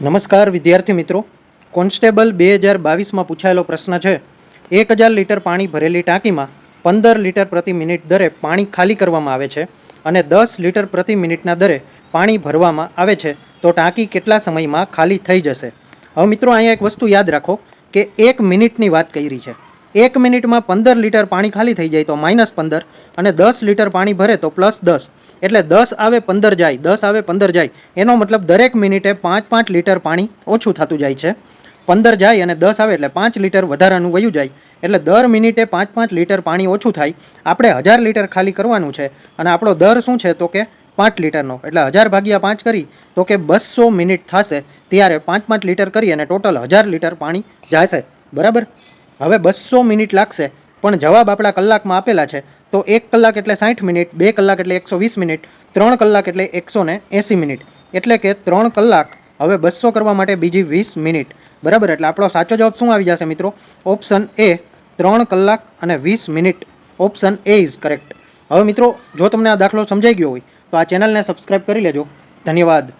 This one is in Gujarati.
નમસ્કાર વિદ્યાર્થી મિત્રો, કોન્સ્ટેબલ 2022 માં પૂછાયેલો પ્રશ્ન છે 1000 લીટર પાણી ભરેલી ટાંકીમાં 15 લીટર પ્રતિ મિનિટ દરે પાણી ખાલી કરવામાં આવે છે અને 10 લીટર પ્રતિ મિનિટના દરે પાણી ભરવામાં આવે છે તો ટાંકી કેટલા સમયમાં ખાલી થઈ જશે। હવે મિત્રો અહીંયા એક વસ્તુ યાદ રાખો કે 1 મિનિટની વાત કરી છે। 1 મિનિટમાં 15 લીટર પાણી ખાલી થઈ જાય તો -15 અને 10 લીટર પાણી ભરે તો +10 એટલે 10 આવે 15 જાય, 10 આવે 15 જાય, એનો મતલબ દરેક મિનિટે 5-5 લીટર પાણી ઓછું થતું જાય છે। 15 જાય અને 10 આવે એટલે 5 લીટર વધારાનું વયું જાય, એટલે દર મિનિટે 5-5 લીટર પાણી ઓછું થાય। આપણે 1000 લીટર ખાલી કરવાનું છે અને આપણો દર શું છે તો કે 5 લીટરનો, એટલે 1000 ભાગ્યા 5 કરી તો કે 200 મિનિટ થશે, ત્યારે 5-5 લીટર કરી અને ટોટલ 1000 લીટર પાણી જશે, બરાબર। હવે 200 મિનિટ લાગશે, પણ જવાબ આપણા કલાકમાં આપેલા છે તો 1 કલાક એટલે 60 મિનિટ, 2 કલાક એટલે 120 મિનિટ, 3 કલાક એટલે 180 મિનિટ, એટલે કે 3 કલાક હવે 200 કરવા માટે બીજી 20 મિનિટ, બરાબર। એટલે આપણો સાચો જવાબ શું આવી જશે મિત્રો? ઓપ્શન એ 3 કલાક અને 20 minute, option A is correct. હવે મિત્રો, જો તમને આ દાખલો સમજાઈ ગયો હોય તો આ ચેનલને સબસ્ક્રાઈબ કરી લેજો। ધન્યવાદ।